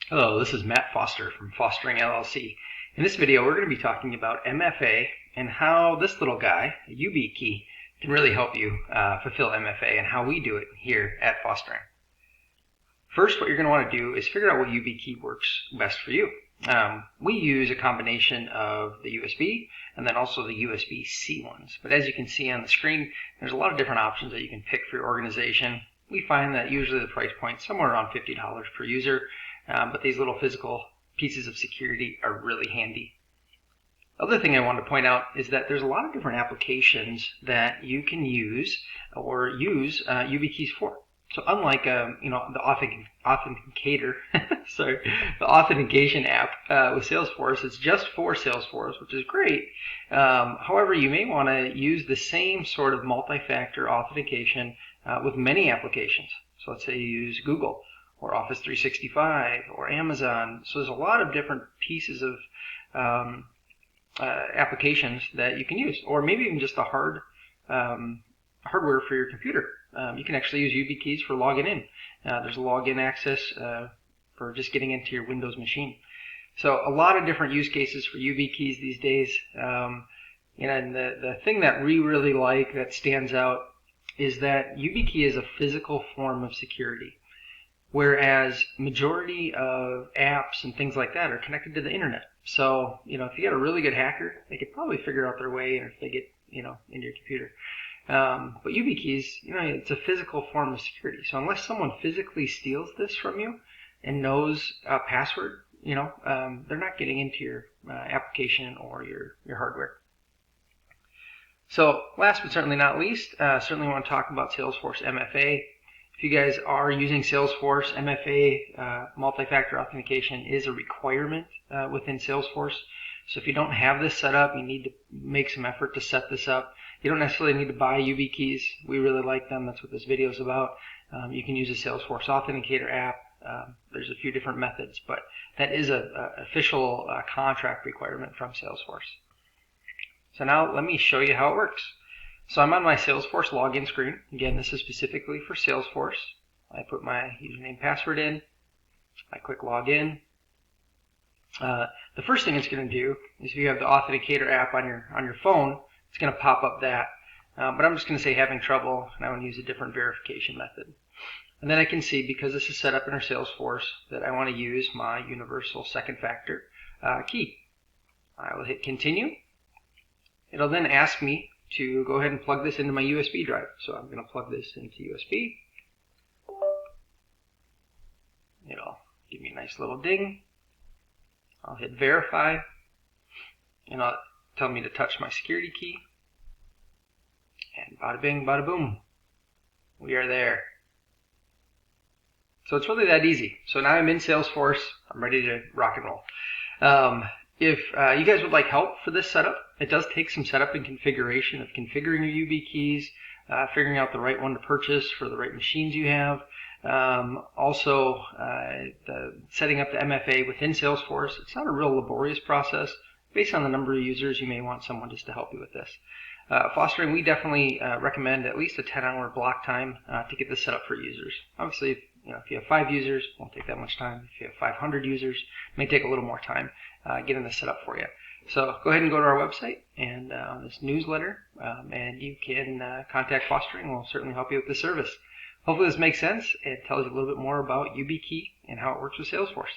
Hello, this is Matt Foster from Fostering LLC. In this video, we're going to be talking about MFA and how this little guy, a YubiKey, can really help you fulfill MFA and how we do it here at Fostering. First, what you're going to want to do is figure out what YubiKey works best for you. We use a combination of the USB and then also the USB-C ones. But as you can see on the screen, there's a lot of different options that you can pick for your organization. We find that usually the price point is somewhere around $50 per user. But these little physical pieces of security are really handy. Other thing I want to point out is that there's a lot of different applications that you can use or use YubiKeys for. So unlike the authenticator, sorry, the authentication app with Salesforce, it's just for Salesforce, which is great. However, you may want to use the same sort of multi-factor authentication with many applications. So let's say you use Google, or Office 365, or Amazon. So there's a lot of different pieces of applications that you can use, or maybe even just the hardware for your computer. You can actually use YubiKeys for logging in. There's a login access for just getting into your Windows machine. So a lot of different use cases for YubiKeys these days. And the thing that we really like that stands out is that YubiKey is a physical form of security, whereas majority of apps and things like that are connected to the internet. So, if you got a really good hacker, they could probably figure out their way, or if they get, into your computer. But YubiKeys, it's a physical form of security. So unless someone physically steals this from you and knows a password, they're not getting into your application or your hardware. So last but certainly not least, certainly want to talk about Salesforce MFA. If you guys are using Salesforce, MFA, multi-factor authentication is a requirement within Salesforce. So if you don't have this set up, you need to make some effort to set this up. You don't necessarily need to buy YubiKeys. We really like them. That's what this video is about. You can use a Salesforce Authenticator app. There's a few different methods, but that is an official contract requirement from Salesforce. So now let me show you how it works. So I'm on my Salesforce login screen. Again, this is specifically for Salesforce. I put my username and password in. I click login. The first thing it's going to do is if you have the Authenticator app on your phone, it's going to pop up that. But I'm just going to say having trouble, and I want to use a different verification method. And then I can see, because this is set up in our Salesforce, that I want to use my universal second factor key. I will hit continue. It'll then ask me to go ahead and plug this into my USB drive. So I'm going to plug this into USB. It'll give me a nice little ding. I'll hit verify, and it'll tell me to touch my security key. And bada bing, bada boom. We are there. So it's really that easy. So now I'm in Salesforce. I'm ready to rock and roll. If you guys would like help for this setup, it does take some setup and configuration of configuring your YubiKeys, figuring out the right one to purchase for the right machines you have. Also, setting up the MFA within Salesforce. It's not a real laborious process. Based on the number of users, you may want someone just to help you with this. Fostering, we definitely recommend at least a 10-hour block time to get this set up for users. Obviously, if you have 5 users, it won't take that much time. If you have 500 users, it may take a little more time getting this set up for you. So go ahead and go to our website and this newsletter, and you can contact Fostering. We'll certainly help you with this service. Hopefully this makes sense. It tells you a little bit more about YubiKey and how it works with Salesforce.